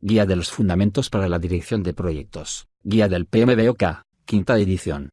Guía de los Fundamentos para la Dirección de Proyectos. Guía del PMBOK, quinta edición.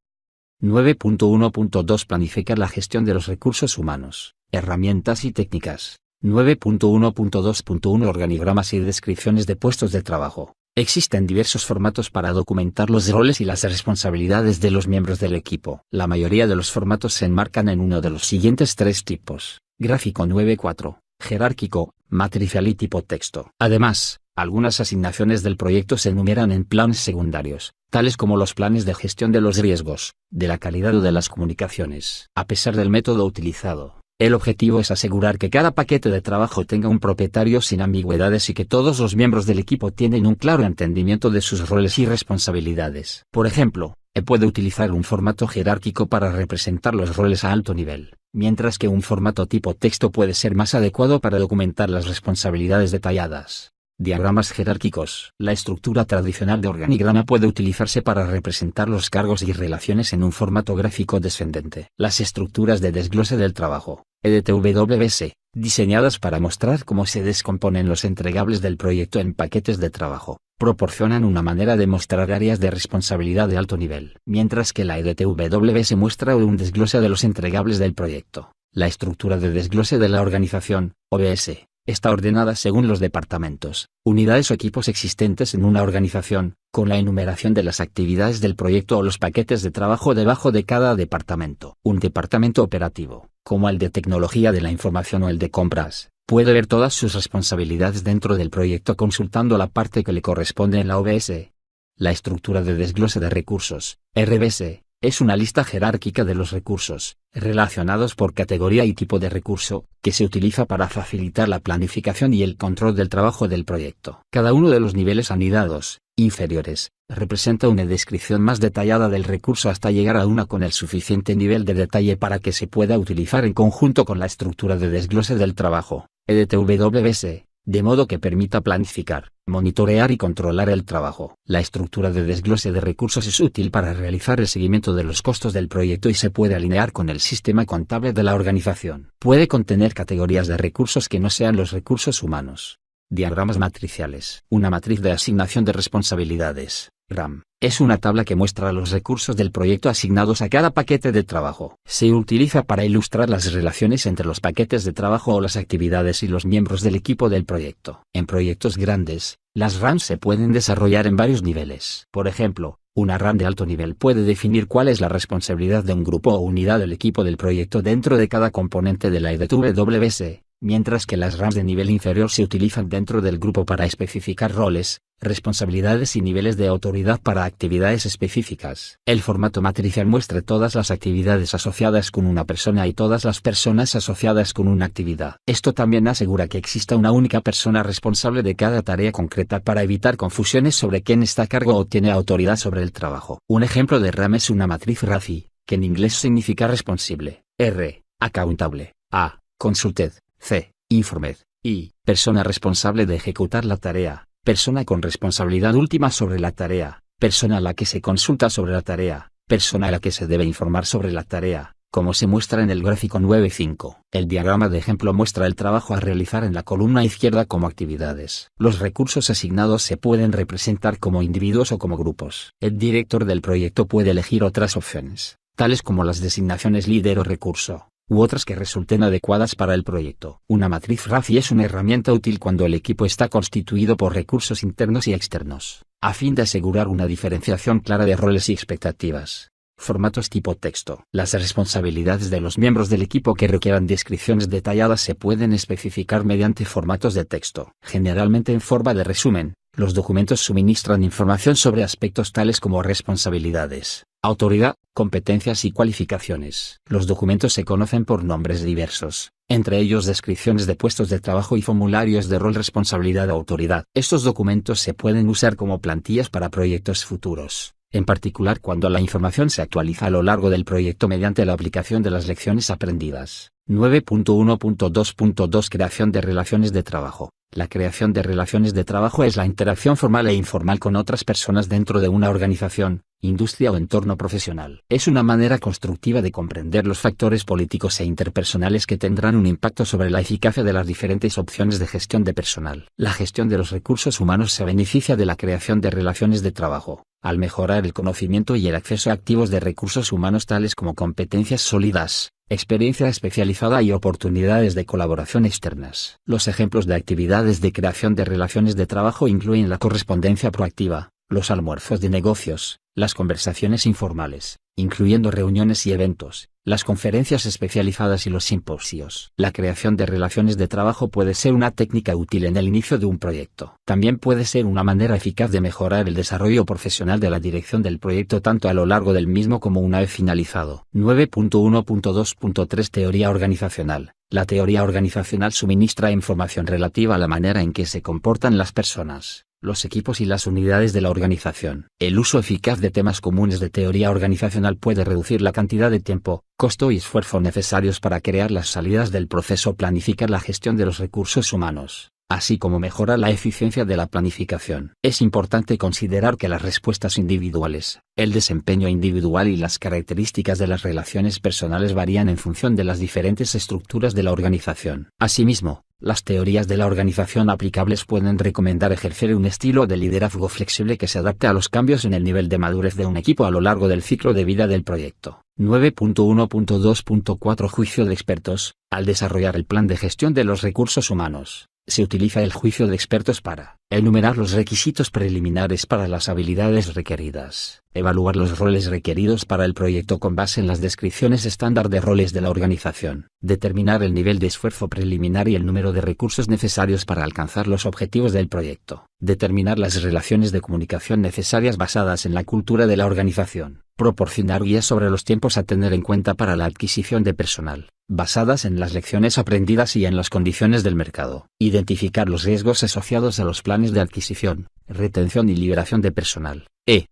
9.1.2 Planificar la gestión de los recursos humanos, herramientas y técnicas. 9.1.2.1 Organigramas y descripciones de puestos de trabajo. Existen diversos formatos para documentar los roles y las responsabilidades de los miembros del equipo. La mayoría de los formatos se enmarcan en uno de los siguientes tres tipos: gráfico 9.4, jerárquico, matricial y tipo texto. Además, algunas asignaciones del proyecto se enumeran en planes secundarios, tales como los planes de gestión de los riesgos, de la calidad o de las comunicaciones. A pesar del método utilizado, el objetivo es asegurar que cada paquete de trabajo tenga un propietario sin ambigüedades y que todos los miembros del equipo tienen un claro entendimiento de sus roles y responsabilidades. Por ejemplo, puede utilizar un formato jerárquico para representar los roles a alto nivel, mientras que un formato tipo texto puede ser más adecuado para documentar las responsabilidades detalladas. Diagramas jerárquicos. La estructura tradicional de organigrama puede utilizarse para representar los cargos y relaciones en un formato gráfico descendente. Las estructuras de desglose del trabajo, EDTWS, diseñadas para mostrar cómo se descomponen los entregables del proyecto en paquetes de trabajo, proporcionan una manera de mostrar áreas de responsabilidad de alto nivel, mientras que la EDTWS muestra un desglose de los entregables del proyecto. La estructura de desglose de la organización, OBS, está ordenada según los departamentos, unidades o equipos existentes en una organización, con la enumeración de las actividades del proyecto o los paquetes de trabajo debajo de cada departamento. Un departamento operativo, como el de tecnología de la información o el de compras, puede ver todas sus responsabilidades dentro del proyecto consultando la parte que le corresponde en la OBS. La estructura de desglose de recursos, RBS, es una lista jerárquica de los recursos, relacionados por categoría y tipo de recurso, que se utiliza para facilitar la planificación y el control del trabajo del proyecto. Cada uno de los niveles anidados, inferiores, representa una descripción más detallada del recurso hasta llegar a una con el suficiente nivel de detalle para que se pueda utilizar en conjunto con la estructura de desglose del trabajo, EDTWS, de modo que permita planificar, monitorear y controlar el trabajo. La estructura de desglose de recursos es útil para realizar el seguimiento de los costos del proyecto y se puede alinear con el sistema contable de la organización. Puede contener categorías de recursos que no sean los recursos humanos. Diagramas matriciales. Una matriz de asignación de responsabilidades, RAM, es una tabla que muestra los recursos del proyecto asignados a cada paquete de trabajo. Se utiliza para ilustrar las relaciones entre los paquetes de trabajo o las actividades y los miembros del equipo del proyecto. En proyectos grandes, las RAM se pueden desarrollar en varios niveles. Por ejemplo, una RAM de alto nivel puede definir cuál es la responsabilidad de un grupo o unidad del equipo del proyecto dentro de cada componente de la EDTWS, mientras que las RAMs de nivel inferior se utilizan dentro del grupo para especificar roles, responsabilidades y niveles de autoridad para actividades específicas. El formato matricial muestra todas las actividades asociadas con una persona y todas las personas asociadas con una actividad. Esto también asegura que exista una única persona responsable de cada tarea concreta para evitar confusiones sobre quién está a cargo o tiene autoridad sobre el trabajo. Un ejemplo de RAM es una matriz RACI, que en inglés significa responsible, R, accountable, A, consulted, C, informed, I, persona responsable de ejecutar la tarea, persona con responsabilidad última sobre la tarea, persona a la que se consulta sobre la tarea, persona a la que se debe informar sobre la tarea, como se muestra en el gráfico 9.5. El diagrama de ejemplo muestra el trabajo a realizar en la columna izquierda como actividades. Los recursos asignados se pueden representar como individuos o como grupos. El director del proyecto puede elegir otras opciones, tales como las designaciones líder o recurso, u otras que resulten adecuadas para el proyecto. Una matriz RACI es una herramienta útil cuando el equipo está constituido por recursos internos y externos, a fin de asegurar una diferenciación clara de roles y expectativas. Formatos tipo texto. Las responsabilidades de los miembros del equipo que requieran descripciones detalladas se pueden especificar mediante formatos de texto. Generalmente en forma de resumen, los documentos suministran información sobre aspectos tales como responsabilidades, autoridad, competencias y cualificaciones. Los documentos se conocen por nombres diversos, entre ellos descripciones de puestos de trabajo y formularios de rol, responsabilidad o autoridad. Estos documentos se pueden usar como plantillas para proyectos futuros, en particular cuando la información se actualiza a lo largo del proyecto mediante la aplicación de las lecciones aprendidas. 9.1.2.2 Creación de relaciones de trabajo. La creación de relaciones de trabajo es la interacción formal e informal con otras personas dentro de una organización, industria o entorno profesional. Es una manera constructiva de comprender los factores políticos e interpersonales que tendrán un impacto sobre la eficacia de las diferentes opciones de gestión de personal. La gestión de los recursos humanos se beneficia de la creación de relaciones de trabajo, al mejorar el conocimiento y el acceso a activos de recursos humanos tales como competencias sólidas, experiencia especializada y oportunidades de colaboración externas. Los ejemplos de actividades de creación de relaciones de trabajo incluyen la correspondencia proactiva, los almuerzos de negocios, las conversaciones informales, incluyendo reuniones y eventos, las conferencias especializadas y los simposios. La creación de relaciones de trabajo puede ser una técnica útil en el inicio de un proyecto. También puede ser una manera eficaz de mejorar el desarrollo profesional de la dirección del proyecto tanto a lo largo del mismo como una vez finalizado. 9.1.2.3 Teoría organizacional. La teoría organizacional suministra información relativa a la manera en que se comportan las personas, los equipos y las unidades de la organización. El uso eficaz de temas comunes de teoría organizacional puede reducir la cantidad de tiempo, costo y esfuerzo necesarios para crear las salidas del proceso, planificar la gestión de los recursos humanos, así como mejorar la eficiencia de la planificación. Es importante considerar que las respuestas individuales, el desempeño individual y las características de las relaciones personales varían en función de las diferentes estructuras de la organización. Asimismo, las teorías de la organización aplicables pueden recomendar ejercer un estilo de liderazgo flexible que se adapte a los cambios en el nivel de madurez de un equipo a lo largo del ciclo de vida del proyecto. 9.1.2.4 Juicio de expertos. Al desarrollar el plan de gestión de los recursos humanos, se utiliza el juicio de expertos para enumerar los requisitos preliminares para las habilidades requeridas, evaluar los roles requeridos para el proyecto con base en las descripciones estándar de roles de la organización, determinar el nivel de esfuerzo preliminar y el número de recursos necesarios para alcanzar los objetivos del proyecto, determinar las relaciones de comunicación necesarias basadas en la cultura de la organización, proporcionar guías sobre los tiempos a tener en cuenta para la adquisición de personal, basadas en las lecciones aprendidas y en las condiciones del mercado, identificar los riesgos asociados a los planes de adquisición, retención y liberación de personal,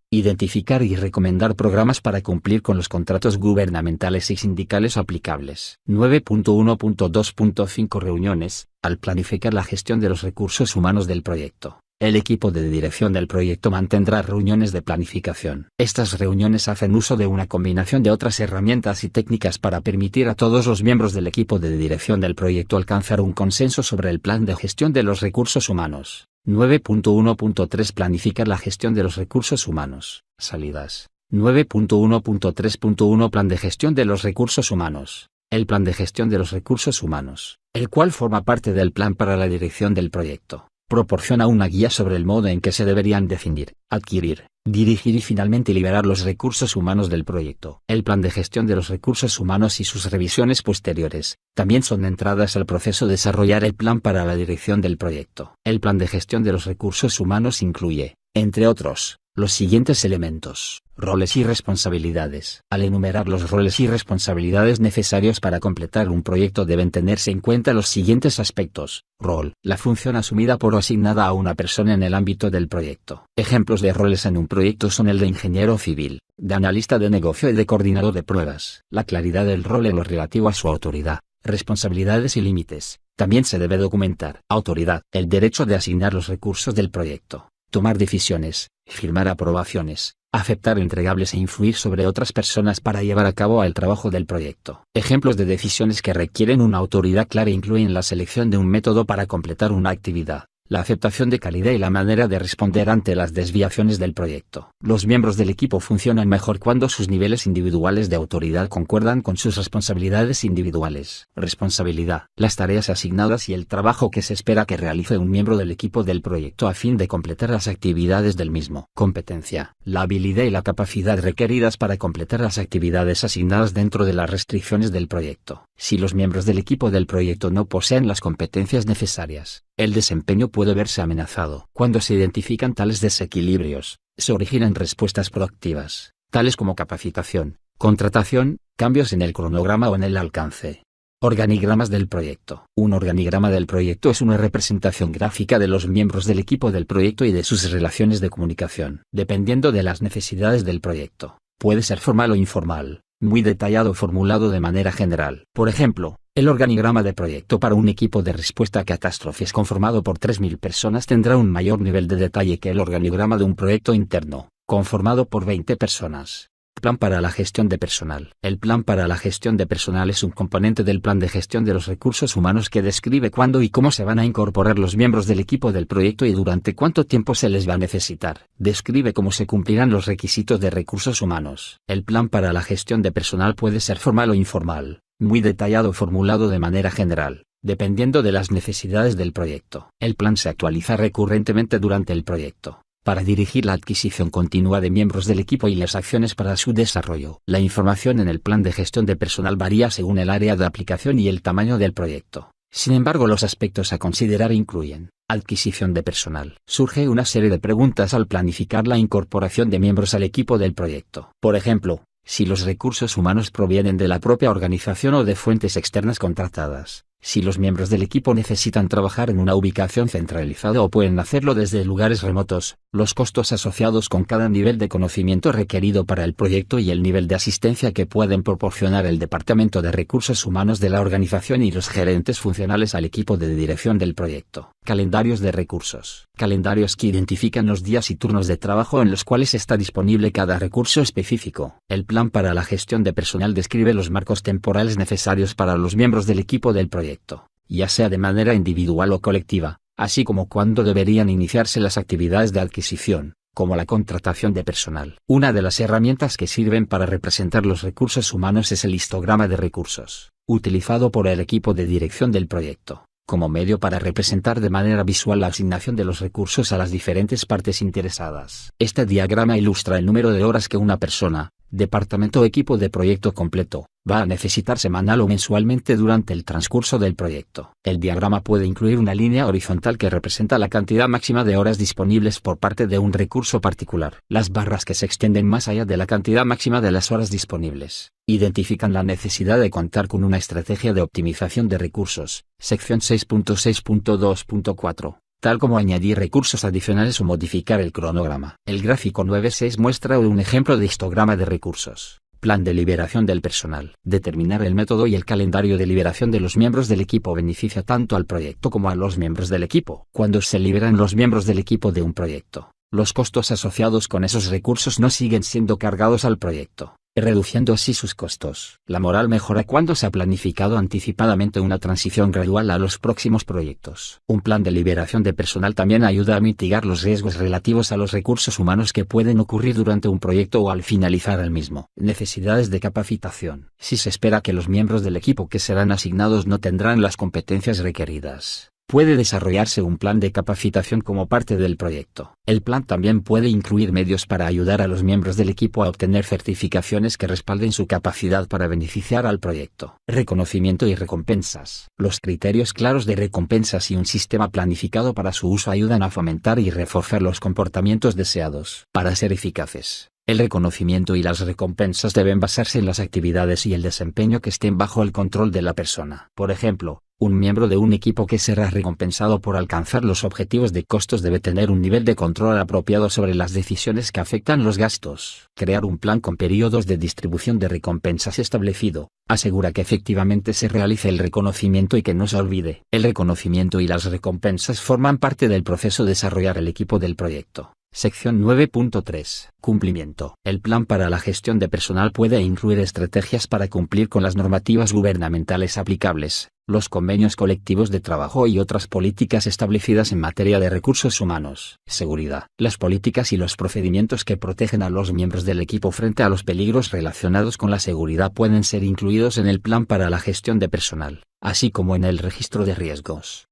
identificar y recomendar programas para cumplir con los contratos gubernamentales y sindicales aplicables. 9.1.2.5 Reuniones. Al planificar la gestión de los recursos humanos del proyecto, el equipo de dirección del proyecto mantendrá reuniones de planificación. Estas reuniones hacen uso de una combinación de otras herramientas y técnicas para permitir a todos los miembros del equipo de dirección del proyecto alcanzar un consenso sobre el plan de gestión de los recursos humanos. 9.1.3 Planificar la gestión de los recursos humanos. Salidas. 9.1.3.1 Plan de gestión de los recursos humanos. El plan de gestión de los recursos humanos, el cual forma parte del plan para la dirección del proyecto, proporciona una guía sobre el modo en que se deberían definir, adquirir, dirigir y finalmente liberar los recursos humanos del proyecto. El plan de gestión de los recursos humanos y sus revisiones posteriores, también son entradas al proceso de desarrollar el plan para la dirección del proyecto. El plan de gestión de los recursos humanos incluye, entre otros, los siguientes elementos: roles y responsabilidades. Al enumerar los roles y responsabilidades necesarios para completar un proyecto deben tenerse en cuenta los siguientes aspectos. Rol: la función asumida por o asignada a una persona en el ámbito del proyecto. Ejemplos de roles en un proyecto son el de ingeniero civil, de analista de negocio y de coordinador de pruebas. La claridad del rol en lo relativo a su autoridad, responsabilidades y límites. También se debe documentar. Autoridad: el derecho de asignar los recursos del proyecto, tomar decisiones, firmar aprobaciones, aceptar entregables e influir sobre otras personas para llevar a cabo el trabajo del proyecto. Ejemplos de decisiones que requieren una autoridad clara incluyen la selección de un método para completar una actividad, la aceptación de calidad y la manera de responder ante las desviaciones del proyecto. Los miembros del equipo funcionan mejor cuando sus niveles individuales de autoridad concuerdan con sus responsabilidades individuales. Responsabilidad: las tareas asignadas y el trabajo que se espera que realice un miembro del equipo del proyecto a fin de completar las actividades del mismo. Competencia: la habilidad y la capacidad requeridas para completar las actividades asignadas dentro de las restricciones del proyecto. Si los miembros del equipo del proyecto no poseen las competencias necesarias, el desempeño puede verse amenazado. Cuando se identifican tales desequilibrios, se originan respuestas proactivas, tales como capacitación, contratación, cambios en el cronograma o en el alcance. Organigramas del proyecto. Un organigrama del proyecto es una representación gráfica de los miembros del equipo del proyecto y de sus relaciones de comunicación. Dependiendo de las necesidades del proyecto, puede ser formal o informal, muy detallado o formulado de manera general. Por ejemplo, El organigrama de proyecto para un equipo de respuesta a catástrofes conformado por 3.000 personas tendrá un mayor nivel de detalle que el organigrama de un proyecto interno, conformado por 20 personas. Plan para la gestión de personal. El plan para la gestión de personal es un componente del plan de gestión de los recursos humanos que describe cuándo y cómo se van a incorporar los miembros del equipo del proyecto y durante cuánto tiempo se les va a necesitar. Describe cómo se cumplirán los requisitos de recursos humanos. El plan para la gestión de personal puede ser formal o informal, muy detallado o formulado de manera general, dependiendo de las necesidades del proyecto. El plan se actualiza recurrentemente durante el proyecto, para dirigir la adquisición continua de miembros del equipo y las acciones para su desarrollo. La información en el plan de gestión de personal varía según el área de aplicación y el tamaño del proyecto. Sin embargo, los aspectos a considerar incluyen: adquisición de personal. Surge una serie de preguntas al planificar la incorporación de miembros al equipo del proyecto. Por ejemplo, si los recursos humanos provienen de la propia organización o de fuentes externas contratadas. Si los miembros del equipo necesitan trabajar en una ubicación centralizada o pueden hacerlo desde lugares remotos, los costos asociados con cada nivel de conocimiento requerido para el proyecto y el nivel de asistencia que pueden proporcionar el Departamento de Recursos Humanos de la organización y los gerentes funcionales al equipo de dirección del proyecto. Calendarios de recursos. Calendarios que identifican los días y turnos de trabajo en los cuales está disponible cada recurso específico. El plan para la gestión de personal describe los marcos temporales necesarios para los miembros del equipo del proyecto, ya sea de manera individual o colectiva, así como cuándo deberían iniciarse las actividades de adquisición, como la contratación de personal. Una de las herramientas que sirven para representar los recursos humanos es el histograma de recursos, utilizado por el equipo de dirección del proyecto, como medio para representar de manera visual la asignación de los recursos a las diferentes partes interesadas. Este diagrama ilustra el número de horas que una persona, departamento o equipo de proyecto completo, va a necesitar semanal o mensualmente durante el transcurso del proyecto. El diagrama puede incluir una línea horizontal que representa la cantidad máxima de horas disponibles por parte de un recurso particular. Las barras que se extienden más allá de la cantidad máxima de las horas disponibles identifican la necesidad de contar con una estrategia de optimización de recursos. Sección 6.6.2.4. Tal como añadir recursos adicionales o modificar el cronograma. El gráfico 9.6 muestra un ejemplo de histograma de recursos. Plan de liberación del personal. Determinar el método y el calendario de liberación de los miembros del equipo beneficia tanto al proyecto como a los miembros del equipo. Cuando se liberan los miembros del equipo de un proyecto, los costos asociados con esos recursos no siguen siendo cargados al proyecto, reduciendo así sus costos. La moral mejora cuando se ha planificado anticipadamente una transición gradual a los próximos proyectos. Un plan de liberación de personal también ayuda a mitigar los riesgos relativos a los recursos humanos que pueden ocurrir durante un proyecto o al finalizar el mismo. Necesidades de capacitación. Si se espera que los miembros del equipo que serán asignados no tendrán las competencias requeridas, puede desarrollarse un plan de capacitación como parte del proyecto. El plan también puede incluir medios para ayudar a los miembros del equipo a obtener certificaciones que respalden su capacidad para beneficiar al proyecto. Reconocimiento y recompensas. Los criterios claros de recompensas y un sistema planificado para su uso ayudan a fomentar y reforzar los comportamientos deseados. Para ser eficaces, el reconocimiento y las recompensas deben basarse en las actividades y el desempeño que estén bajo el control de la persona. Por ejemplo, un miembro de un equipo que será recompensado por alcanzar los objetivos de costos debe tener un nivel de control apropiado sobre las decisiones que afectan los gastos. Crear un plan con periodos de distribución de recompensas establecido asegura que efectivamente se realice el reconocimiento y que no se olvide. El reconocimiento y las recompensas forman parte del proceso de desarrollar el equipo del proyecto. Sección 9.3. Cumplimiento. El plan para la gestión de personal puede incluir estrategias para cumplir con las normativas gubernamentales aplicables, los convenios colectivos de trabajo y otras políticas establecidas en materia de recursos humanos. Seguridad. Las políticas y los procedimientos que protegen a los miembros del equipo frente a los peligros relacionados con la seguridad pueden ser incluidos en el plan para la gestión de personal, así como en el registro de riesgos.